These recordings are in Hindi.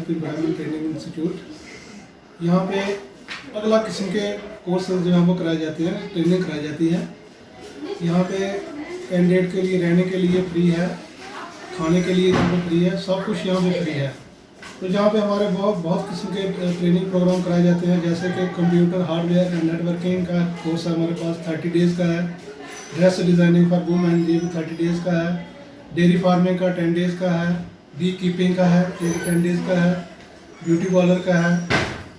Self employment training institute. यहाँ पे अलग अलग किस्म के कोर्सेज जो हैं वो कराए जाते हैं, ट्रेनिंग कराई जाती है। यहाँ पे कैंडिडेट के लिए रहने के लिए फ्री है, खाने के लिए यहाँ पे फ्री है, सब कुछ यहाँ पे फ्री है। तो जहाँ पे हमारे बहुत किस्म के ट्रेनिंग प्रोग्राम कराए जाते हैं, जैसे कि कंप्यूटर हार्डवेयर एंड नेटवर्किंग का कोर्स हमारे पास 30 डेज़ का है, ड्रेस डिज़ाइनिंग फॉर वुमेन ये भी 30 डेज़ का है, डेयरी फार्मिंग का 10 डेज़ का है, बी कीपिंग का है 10 डेज़ का है, ब्यूटी पार्लर का है,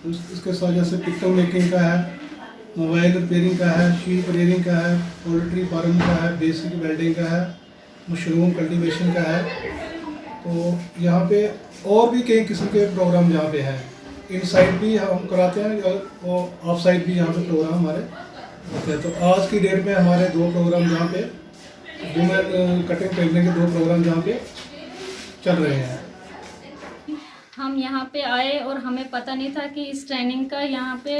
उसके साथ जैसे पिकल मेकिंग का है, मोबाइल रिपेयरिंग का है, शीप रिपेयरिंग का है, पोल्ट्री फार्म का है, बेसिक वेल्डिंग का है, मशरूम कल्टीवेशन का है। तो यहाँ पे और भी कई किस्म के प्रोग्राम यहाँ पे हैं। इनसाइड भी हम कराते हैं और ऑफ साइड भी यहाँ पे प्रोग्राम हमारे होते हैं। तो आज की डेट में हमारे 2 प्रोग्राम यहाँ पे वुमेन कटिंग टेलरिंग के 2 प्रोग्राम यहाँ पे चल रहे हैं। हम यहाँ पे आए और हमें पता नहीं था कि इस ट्रेनिंग का यहाँ पे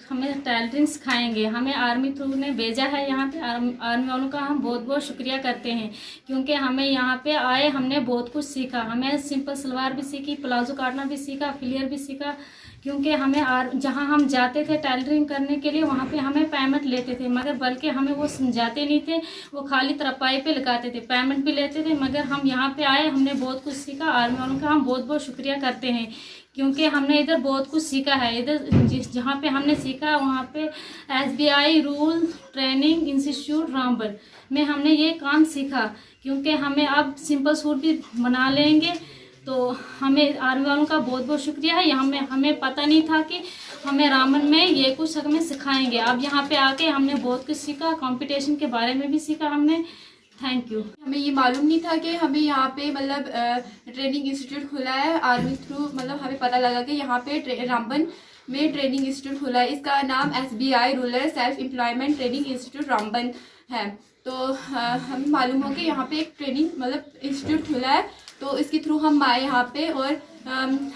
हमें टेलरिंग सिखाएंगे। हमें आर्मी थ्रू ने भेजा है यहाँ पे। आर्मी वालों का हम बहुत बहुत शुक्रिया करते हैं, क्योंकि हमें यहाँ पे आए हमने बहुत कुछ सीखा। हमें सिंपल सलवार भी सीखी, प्लाजो काटना भी सीखा, फ्लेयर भी सीखा। क्योंकि हमें जहाँ हम जाते थे टेलरिंग करने के लिए वहाँ पे हमें पेमेंट लेते थे, मगर बल्कि हमें वो समझाते नहीं थे, वो खाली तरपाई पे लगाते थे, पेमेंट भी लेते थे। मगर हम यहाँ पे आए, हमने बहुत कुछ सीखा। आर्मी वालों का हम बहुत बहुत शुक्रिया करते हैं, क्योंकि हमने इधर बहुत कुछ सीखा है। इधर जहाँ पे हमने सीखा वहाँ पे SBI rule training institute Ramban में हमने ये काम सीखा। क्योंकि हमें अब सिंपल सूट भी बना लेंगे। तो हमें आर्मी वालों का बहुत बहुत शुक्रिया है। यहाँ में हमें पता नहीं था कि हमें रामबन में ये कुछ हमें सिखाएंगे। अब यहाँ पे आके हमने बहुत कुछ सीखा, कंपटीशन के बारे में भी सीखा हमने। Thank you. हमें ये मालूम नहीं था कि हमें यहाँ पे मतलब ट्रेनिंग इंस्टीट्यूट खुला है आर्मी थ्रू। मतलब हमें पता लगा कि यहाँ पे रामबन में ट्रेनिंग इंस्टीट्यूट खुला है। इसका नाम SBI rural self employment training institute Ramban है। तो हमें मालूम हो कि यहाँ पे एक ट्रेनिंग मतलब इंस्टीट्यूट खुला है, तो इसके थ्रू हम आए यहाँ पे और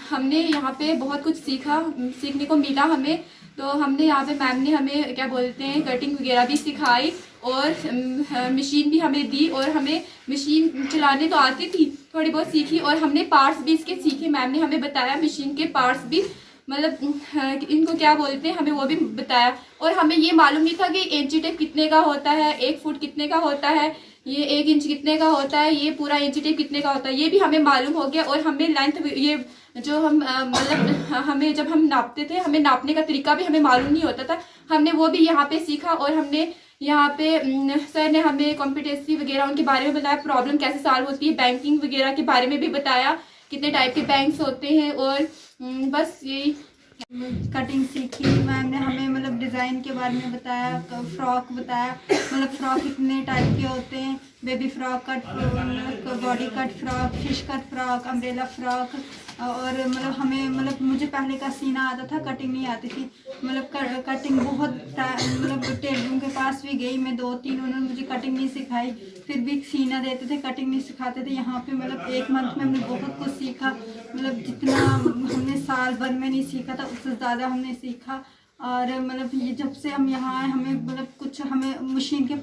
हमने यहाँ पे बहुत कुछ सीखने को मिला हमें। तो हमने यहाँ पे मैम ने हमें क्या बोलते हैं कटिंग वगैरह भी सिखाई और मशीन भी हमें दी, और हमें मशीन चलाने तो आती थी, थोड़ी बहुत सीखी, और हमने पार्ट्स भी इसके सीखे। मैम ने हमें बताया मशीन के पार्ट्स भी मतलब इनको क्या बोलते हैं हमें वो भी बताया। और हमें ये मालूम नहीं था कि इंची टेप कितने का होता है, 1 फुट कितने का होता है, ये 1 इंच कितने का होता है, ये पूरा इंची टेप कितने का होता है, ये भी हमें मालूम हो गया। और हमें लेंथ ये जो हम मतलब हमें जब हम नापते थे हमें नापने का तरीका भी हमें मालूम नहीं होता था, हमने वो भी यहाँ पे सीखा। और हमने यहाँ पे सर ने हमें कॉम्पिटेंसी वगैरह उनके बारे में बताया, प्रॉब्लम कैसे सॉल्व होती है, बैंकिंग वगैरह के बारे में भी बताया, कितने टाइप के बैंक्स होते हैं। और बस यही कटिंग सीखी। मैम ने हमें मतलब डिज़ाइन के बारे में बताया, फ्रॉक बताया, मतलब फ्रॉक कितने टाइप के होते हैं, बेबी फ्रॉक, कट मतलब body cut frock, fish cut frock, umbrella frock. और मतलब हमें मतलब मुझे पहले का सीना आता था, कटिंग नहीं आती थी। मतलब कटिंग बहुत मतलब टेलरों के पास भी गई मैं 2-3, उन्होंने मुझे कटिंग नहीं सिखाई, फिर भी सीना देते थे, कटिंग नहीं सिखाते थे। यहाँ पे मतलब 1 मंथ में हमने बहुत कुछ सीखा। मतलब जितना हमने साल भर में नहीं सीखा था उससे ज़्यादा हमने सीखा। और मतलब ये जब से हम यहाँ आए हमें मतलब कुछ हमें मशीन के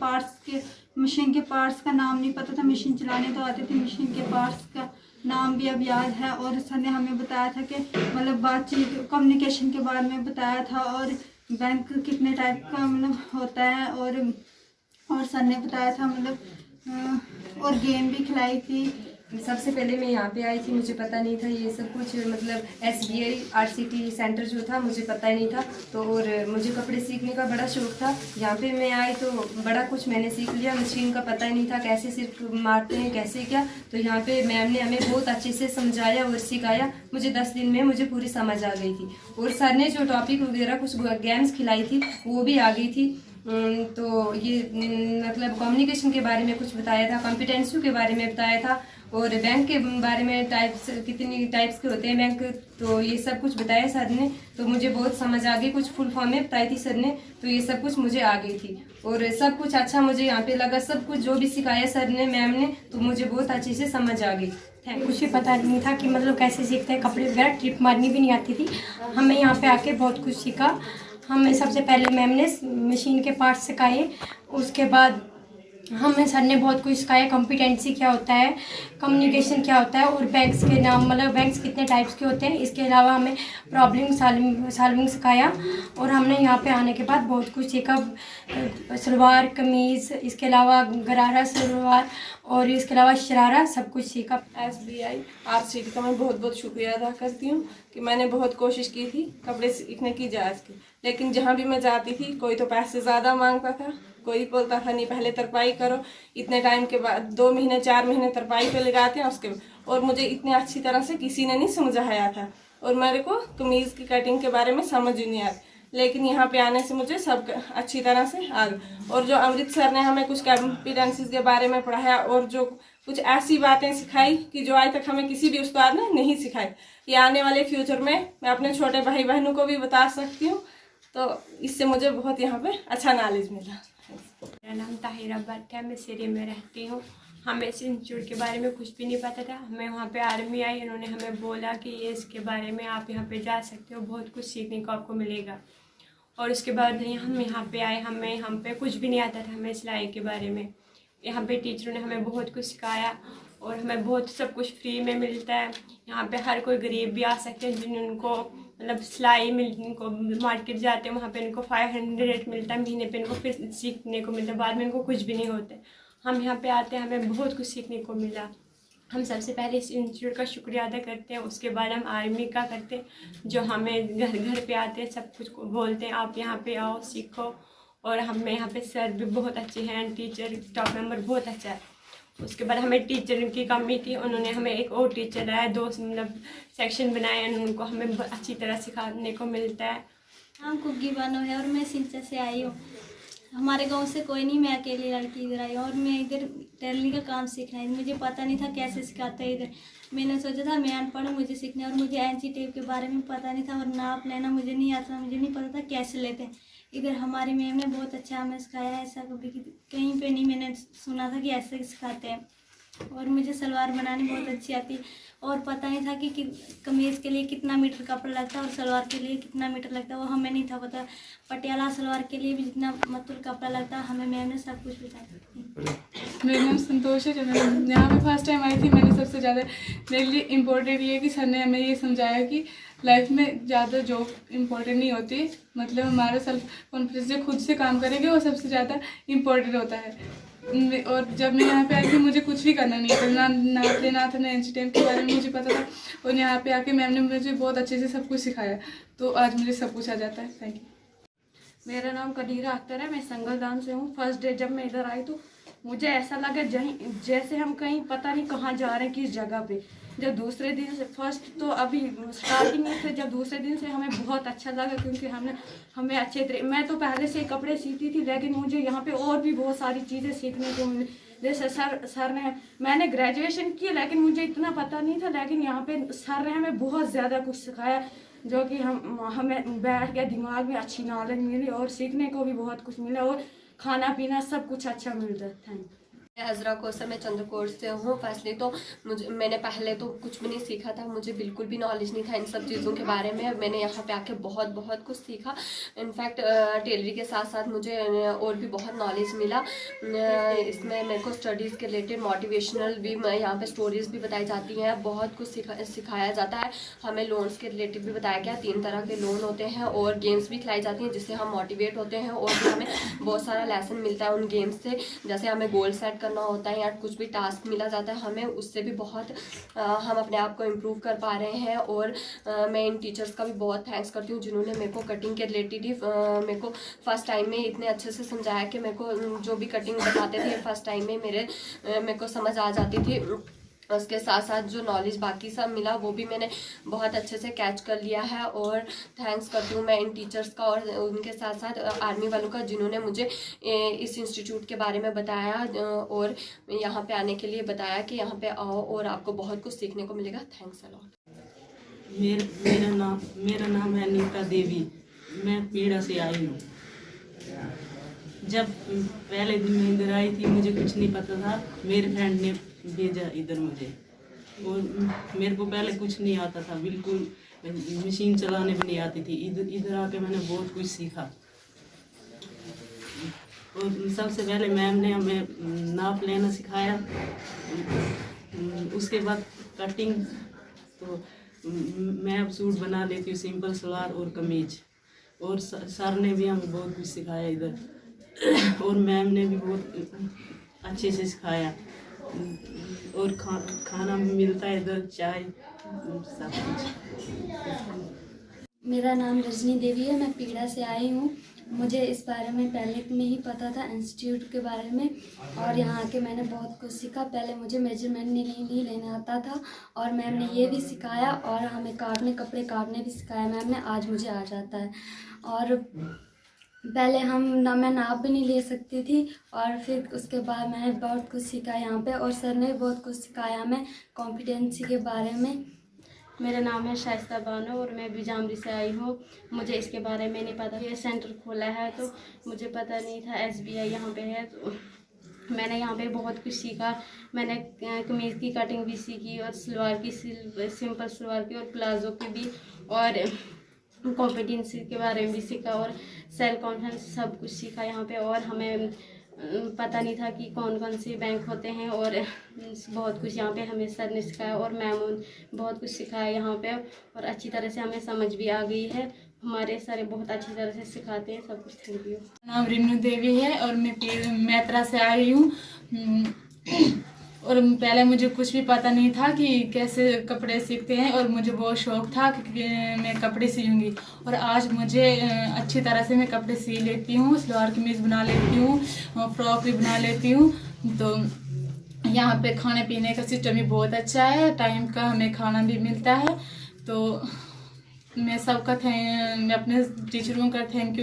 पार्ट्स का नाम नहीं पता था। मशीन चलाने तो आती थी, मशीन के पार्ट्स का नाम भी अब याद है। और सर ने हमें बताया था कि मतलब बातचीत कम्युनिकेशन के बारे में बताया था, और बैंक कितने टाइप का मतलब होता है। और सर ने बताया था मतलब और गेम भी खिलाई थी। सबसे पहले मैं यहाँ पे आई थी, मुझे पता नहीं था ये सब कुछ, मतलब SBI RCT सेंटर जो था मुझे पता ही नहीं था। तो और मुझे कपड़े सीखने का बड़ा शौक था। यहाँ पे मैं आई तो बड़ा कुछ मैंने सीख लिया। मशीन का पता ही नहीं था, कैसे सिर्फ मारते हैं कैसे क्या। तो यहाँ पे मैम ने हमें बहुत अच्छे से समझाया और सिखाया। मुझे 10 दिन में मुझे पूरी समझ आ गई थी। और सर ने जो टॉपिक वगैरह कुछ गेम्स खिलाई थी वो भी आ गई थी। तो ये मतलब कम्युनिकेशन के बारे में कुछ बताया था, कॉम्पिटेंसी के बारे में बताया था, और बैंक के बारे में कितनी टाइप्स के होते हैं बैंक, तो ये सब कुछ बताया सर ने। तो मुझे बहुत समझ आ गई, कुछ फुल फॉर्म में बताई थी सर ने, तो ये सब कुछ मुझे आ गई थी। और सब कुछ अच्छा मुझे यहाँ पे लगा, सब कुछ जो भी सिखाया सर ने मैम ने, तो मुझे बहुत अच्छे से समझ आ गई। कुछ भी पता नहीं था कि मतलब कैसे सीखते हैं कपड़े वगैरह, ट्रिप मारनी भी नहीं आती थी। हमें यहाँ पे आके बहुत कुछ सीखा। हमें सबसे पहले मैम ने मशीन के पार्ट्स सिखाए, उसके बाद हमें सर ने बहुत कुछ सिखाया, कॉम्पिटेंसी क्या होता है, कम्युनिकेशन क्या होता है, और बैंक्स के नाम मतलब बैंक्स कितने टाइप्स के होते हैं। इसके अलावा हमें प्रॉब्लम सॉल्विंग सिखाया, और हमने यहाँ पे आने के बाद बहुत कुछ सीखा, सलवार कमीज़, इसके अलावा गरारा सलवार, और इसके अलावा शरारा, सब कुछ सीखा। SBI RCT का मैं बहुत बहुत शुक्रिया अदा करती हूँ कि मैंने बहुत कोशिश की थी कपड़े सीखने की जायज़ की, लेकिन जहाँ भी मैं जाती थी कोई तो पैसे ज़्यादा मांगता था, कोई बोलता था नहीं पहले तरपाई करो, इतने टाइम के बाद 2 महीने 4 महीने तरपाई पे लगाते हैं उसके, और मुझे इतने अच्छी तरह से किसी ने नहीं समझाया था, और मेरे को कमीज़ की कटिंग के बारे में समझ ही नहीं आती। लेकिन यहाँ पे आने से मुझे सब अच्छी तरह से आ गया, और जो अमृत सर ने हमें कुछ कॉम्पिटेंसीज के बारे में पढ़ाया, और जो कुछ ऐसी बातें सिखाई कि जो आज तक हमें किसी भी उस्ताद ने नहीं सिखाई, ये आने वाले फ्यूचर में मैं अपने छोटे भाई बहनों को भी बता सकती हूँ। तो इससे मुझे बहुत यहाँ पे अच्छा नॉलेज मिला। मेरा नाम ताहिरा भट्ट है, मैं सिरी में रहती हूँ। हमें इस इंस्टीट्यूट के बारे में कुछ भी नहीं पता था। हमें वहाँ पे आर्मी आई, उन्होंने हमें बोला कि ये इसके बारे में आप यहाँ पे जा सकते हो, बहुत कुछ सीखने को आपको मिलेगा। और उसके बाद हम यहाँ पे आए, हमें यहाँ पे कुछ भी नहीं आता था हमें सिलाई के बारे में। यहाँ पे टीचरों ने हमें बहुत कुछ सिखाया, और हमें बहुत सब कुछ फ्री में मिलता है। यहाँ पे हर कोई गरीब भी आ सकते हैं जिनको मतलब सिलाई इनको मार्केट जाते हैं, वहाँ पे इनको 500 रेट मिलता है महीने पे, इनको फिर सीखने को मिलता है, बाद में इनको कुछ भी नहीं होता। हम यहाँ पे आते हैं, हमें बहुत कुछ सीखने को मिला। हम सबसे पहले इस इंस्टीट्यूट का शुक्रिया अदा करते हैं, उसके बाद हम आर्मी का करते हैं, जो हमें घर पे आते हैं, सब कुछ को बोलते हैं आप यहाँ पे आओ सीखो। और हमें यहाँ पे सर भी बहुत अच्छे हैं, टीचर स्टाफ मेंबर बहुत अच्छा है। उसके बाद हमें टीचर की कमी थी, उन्होंने हमें एक और टीचर लाया, 2 मतलब सेक्शन बनाए, उनको हमें अच्छी तरह सिखाने को मिलता है। नाम कुग्गी बानो है और मैं सिंचा से आई हूँ। हमारे गांव से कोई नहीं, मैं अकेली लड़की इधर आई हूँ, और मैं इधर टेलरिंग का काम सीखना है। मुझे पता नहीं था कैसे सिखाते हैं इधर। मैंने सोचा था मैं अनपढ़ हूँ, मुझे सीखना है, और मुझे एंची टेप के बारे में पता नहीं था, और नाप लेना मुझे नहीं आता, मुझे नहीं पता था कैसे लेते हैं। इधर हमारी मैम ने बहुत अच्छा हमें सिखाया है, ऐसा कभी कहीं पे नहीं मैंने सुना था कि ऐसे सिखाते हैं। और मुझे सलवार बनानी बहुत अच्छी आती है, और पता नहीं था कि कमीज़ के लिए कितना मीटर कपड़ा लगता है और सलवार के लिए कितना मीटर लगता है, वो हमें नहीं था पता। पटियाला सलवार के लिए भी जितना मतलब कपड़ा लगता है हमें मैम ने सब कुछ बताया। मेरा नाम संतोष है। जब मैं यहाँ पे फर्स्ट टाइम आई थी, मैंने सबसे ज़्यादा मेरे लिए इम्पोर्टेंट ये कि सर ने हमें ये समझाया कि लाइफ में ज़्यादा जॉब इम्पोर्टेंट नहीं होती, मतलब हमारा सेल्फ कॉन्फिडेंस जो खुद से काम करेंगे वो सबसे ज़्यादा इम्पोर्टेंट होता है। और जब मैं यहाँ पे आई थी मुझे कुछ भी करना नहीं था, ना नाप लेना था, ना एंची टेप के बारे में मुझे पता था, और यहाँ पे आके मैम ने मुझे बहुत अच्छे से सब कुछ सिखाया, तो आज मुझे सब कुछ आ जाता है। Thank you. मेरा नाम कदीरा अख्तर है, मैं संगलदान से हूँ। फर्स्ट डे जब मैं इधर आई तो मुझे ऐसा लगा जैसे हम कहीं पता नहीं कहाँ जा रहे हैं, किस जगह पे। जब दूसरे दिन से फर्स्ट तो अभी स्टार्टिंग में से, जब दूसरे दिन से हमें बहुत अच्छा लगा, क्योंकि हमें अच्छे मैं तो पहले से कपड़े सीखती थी, लेकिन मुझे यहाँ पे और भी बहुत सारी चीज़ें सीखने को मिली। जैसे सर ने, मैंने ग्रेजुएशन की लेकिन मुझे इतना पता नहीं था, लेकिन यहाँ पे सर ने हमें बहुत ज़्यादा कुछ सिखाया, जो कि हमें बैठ के दिमाग में अच्छी नॉलेज मिली, और सीखने को भी बहुत कुछ मिला, और खाना पीना सब कुछ अच्छा मिलता है। Thank you. हजरा कौसर, मैं चंद्रकोट से हूँ। फर्स्टली तो मैंने पहले तो कुछ भी नहीं सीखा था, मुझे बिल्कुल भी नॉलेज नहीं था इन सब चीज़ों के बारे में। मैंने यहाँ पे आके बहुत कुछ सीखा। इनफैक्ट टेलरिंग के साथ साथ मुझे और भी बहुत नॉलेज मिला। इसमें मेरे को स्टडीज़ के रिलेटेड मोटिवेशनल भी यहाँ पे स्टोरीज़ भी बताई जाती हैं, बहुत कुछ सिखाया जाता है। हमें लोन्स के रिलेटेड भी बताया गया, 3 तरह के लोन होते हैं, और गेम्स भी खिलाई जाती हैं जिससे हम मोटिवेट होते हैं, और भी हमें बहुत सारा लेसन मिलता है उन गेम्स से। जैसे हमें गोल सेट करना होता है या कुछ भी टास्क मिला जाता है हमें, उससे भी बहुत हम अपने आप को इम्प्रूव कर पा रहे हैं। और मैं इन टीचर्स का भी बहुत थैंक्स करती हूँ जिन्होंने मेरे को कटिंग के रिलेटेड ही मेरे को फर्स्ट टाइम में इतने अच्छे से समझाया कि मेरे को जो भी कटिंग बताते थे फर्स्ट टाइम में मेरे को समझ आ जाती थी। उसके साथ साथ जो नॉलेज बाकी सब मिला वो भी मैंने बहुत अच्छे से कैच कर लिया है, और थैंक्स करती हूँ मैं इन टीचर्स का, और उनके साथ साथ आर्मी वालों का जिन्होंने मुझे इस इंस्टीट्यूट के बारे में बताया, और यहाँ पे आने के लिए बताया कि यहाँ पे आओ और आपको बहुत कुछ सीखने को मिलेगा। Thanks a lot. मेरा नाम है नीता देवी, मैं पीड़ा से आई हूँ। जब पहले दिन मैं इधर आई थी मुझे कुछ नहीं पता था, मेरे फ्रेंड ने भेजा इधर मुझे, और मेरे को पहले कुछ नहीं आता था, बिल्कुल मशीन चलाने भी नहीं आती थी। इधर आके मैंने बहुत कुछ सीखा। और सबसे पहले मैम ने हमें नाप लेना सिखाया, उसके बाद कटिंग। तो मैं अब सूट बना लेती हूँ, सिंपल सलवार और कमीज। और सर ने भी हमें बहुत कुछ सिखाया इधर, और मैम ने भी बहुत अच्छे से सिखाया। और खाना भी मिलता है इधर, चाय सब कुछ। मेरा नाम रजनी देवी है, मैं पीड़ा से आई हूँ। मुझे इस बारे में पहले में ही पता था, इंस्टीट्यूट के बारे में, और यहाँ आके मैंने बहुत कुछ सीखा। पहले मुझे मेजरमेंट नहीं लेना आता था, और मैम ने ये भी सिखाया, और हमें कपड़े काटने भी सिखाया मैम ने। आज मुझे आ जाता है। और पहले मैं नाप भी नहीं ले सकती थी, और फिर उसके बाद मैंने बहुत कुछ सीखा यहाँ पे, और सर ने बहुत कुछ सिखाया हमें कॉम्पिटेंसी के बारे में। मेरा नाम है शाइस्ता बानो और मैं बिजामरी से आई हूँ। मुझे इसके बारे में नहीं पता। ये सेंटर खोला है तो मुझे पता नहीं था SBI यहाँ पे है, तो मैंने यहाँ पे बहुत कुछ सीखा। मैंने कमीज़ की कटिंग भी सीखी, और सलवार की सिंपल सलवार की, और प्लाजो की भी, और कॉम्पिटेंसी के बारे में भी सीखा, और सेल्फ कॉन्फिडेंस सब कुछ सीखा यहाँ पे। और हमें पता नहीं था कि कौन कौन से बैंक होते हैं, और बहुत कुछ यहाँ पे हमें सर ने सिखाया, और मैम बहुत कुछ सिखाया यहाँ पे, और अच्छी तरह से हमें समझ भी आ गई है। हमारे सर बहुत अच्छी तरह से सिखाते हैं सब कुछ। Thank you. नाम रिन्नू देवी है और मैं मैत्रा से आई हूँ। और पहले मुझे कुछ भी पता नहीं था कि कैसे कपड़े सीखते हैं, और मुझे बहुत शौक़ था कि मैं कपड़े सीऊँगी। और आज मुझे अच्छी तरह से मैं कपड़े सी लेती हूँ, सलवार कमीज़ बना लेती हूँ, फ्रॉक भी बना लेती हूँ। तो यहाँ पे खाने पीने का सिस्टम भी बहुत अच्छा है, टाइम का हमें खाना भी मिलता है। तो मैं सबका मैं अपने टीचरों का थैंक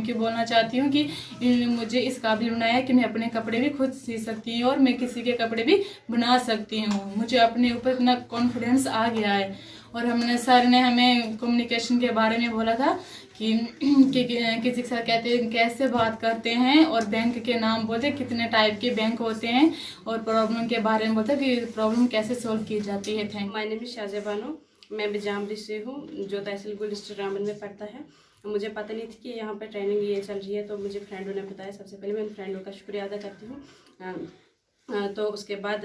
यू बोलना चाहती हूँ कि मुझे इस काबिल बनाया कि मैं अपने कपड़े भी खुद सी सकती हूँ, और मैं किसी के कपड़े भी बना सकती हूँ। मुझे अपने ऊपर इतना कॉन्फिडेंस आ गया है। और सर ने हमें कम्युनिकेशन के बारे में बोला था कि किसी के साथ कैसे बात करते हैं, और बैंक के नाम बोलते, कितने टाइप के बैंक होते हैं, और प्रॉब्लम के बारे में बोलते कि प्रॉब्लम कैसे सॉल्व की जाती है। Thank. My name is Shazia Bano, मैं बिजामरी से हूँ, जो तहसील गुल डिस्ट्रिक्ट रामबन में पड़ता है। मुझे पता नहीं थी कि यहाँ पर ट्रेनिंग ये चल रही है, तो मुझे फ्रेंडों ने बताया। सबसे पहले मैं उन फ्रेंडों का शुक्रिया अदा करती हूँ। तो उसके बाद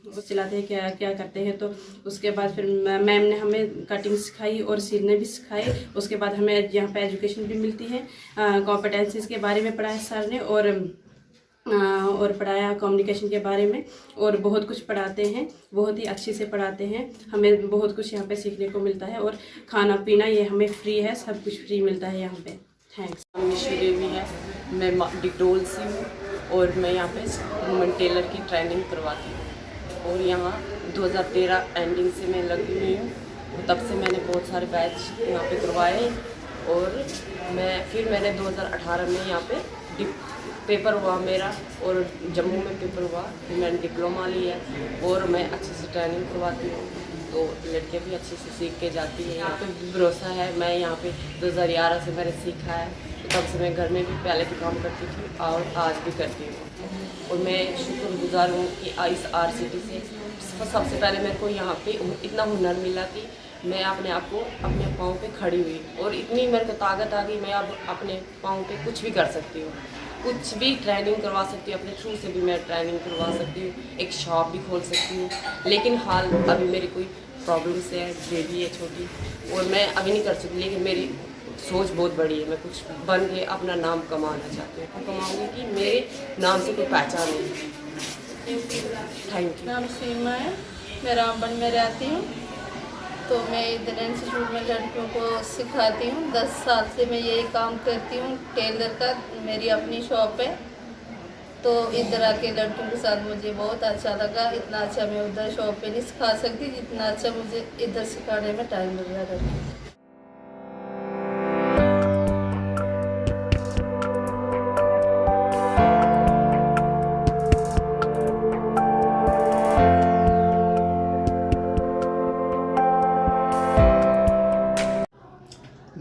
वो सिलाते हैं क्या करते हैं। तो उसके बाद फिर मैम ने हमें कटिंग सिखाई और सिलने भी सिखाए। उसके बाद हमें यहाँ पे एजुकेशन भी मिलती है, कॉम्पिटेंसीज़ के बारे में पढ़ाया सर ने, और पढ़ाया कम्युनिकेशन के बारे में, और बहुत कुछ पढ़ाते हैं, बहुत ही अच्छे से पढ़ाते हैं। हमें बहुत कुछ यहाँ पे सीखने को मिलता है, और खाना पीना ये हमें फ्री है, सब कुछ फ्री मिलता है यहाँ पे। थैंक्स। निशु देवी है, मैं डिगडोल से हूँ, और मैं यहाँ पे वुमेन टेलर की ट्रेनिंग करवाती हूँ। और यहाँ 2013 एंडिंग से मैं लगी हुई हूँ, तब से मैंने बहुत सारे बैच यहाँ पे करवाए। और मैंने 2018 में यहाँ पे पेपर हुआ मेरा, और जम्मू में पेपर हुआ, फिर मैंने डिप्लोमा लिया, और मैं अच्छे से ट्रेनिंग करवाती हूँ। तो लड़कियाँ भी अच्छे से सीख के जाती हैं। यहाँ पे भरोसा है। मैं यहाँ पे 2011 से मैंने सीखा है, तो तब से मैं घर में भी पहले भी काम करती थी, और आज भी करती हूँ। और मैं शुक्रगुजार हूँ कि इस RCT से सबसे पहले मेरे को यहाँ पे इतना हुनर मिला कि मैं अपने आप को अपने पाँव पे खड़ी हुई, और इतनी मेरे को ताकत आ गई, मैं अब अपने पाँव पे कुछ भी कर सकती हूँ, कुछ भी ट्रेनिंग करवा सकती हूँ। अपने थ्रू से भी मैं ट्रेनिंग करवा सकती हूँ, एक शॉप भी खोल सकती हूँ। लेकिन हाल अभी मेरी कोई प्रॉब्लम से है, बेबी है छोटी, और मैं अभी नहीं कर सकती। लेकिन मेरी सोच बहुत बड़ी है, मैं कुछ बन के अपना नाम कमाना चाहती हूँ, कमाऊँगी कि मेरे नाम से कोई पहचान नहीं। Thank you. नाम सीमा है, मैं रामबन में रहती हूँ। तो मैं इधर इंस्टीट्यूट में लड़कियों को सिखाती हूँ। 10 साल से मैं यही काम करती हूँ, टेलर का मेरी अपनी शॉप है। तो इधर आके लड़कियों के साथ मुझे बहुत अच्छा लगा। इतना अच्छा मैं उधर शॉप पे नहीं सिखा सकती जितना अच्छा मुझे इधर सिखाने में टाइम मिल रहा है।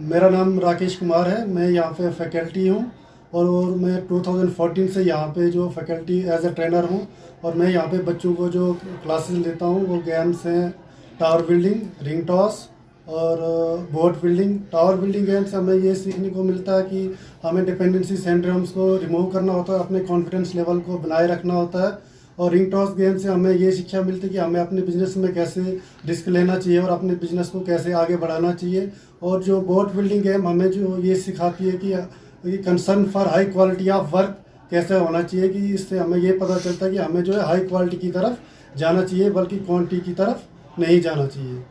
मेरा नाम राकेश कुमार है, मैं यहाँ पे फैकल्टी हूँ, और मैं 2014 से यहाँ पे जो फैकल्टी एज ए ट्रेनर हूँ। और मैं यहाँ पे बच्चों को जो क्लासेस लेता हूँ वो गेम्स हैं, टावर बिल्डिंग, रिंग टॉस, और boat building, tower building game से हमें ये सीखने को मिलता है कि हमें डिपेंडेंसी सिंड्रोम्स को रिमूव करना होता है, अपने कॉन्फिडेंस लेवल को बनाए रखना होता है। और रिंग टॉस गेम से हमें ये शिक्षा मिलती है कि हमें अपने बिजनेस में कैसे रिस्क लेना चाहिए और अपने बिजनेस को कैसे आगे बढ़ाना चाहिए। और जो बोट बिल्डिंग गेम हमें जो ये सिखाती है कि concern for high quality of work कैसे होना चाहिए, कि इससे हमें ये पता चलता है कि हमें जो है हाई क्वालिटी की तरफ जाना चाहिए बल्कि क्वांटिटी की तरफ नहीं जाना चाहिए।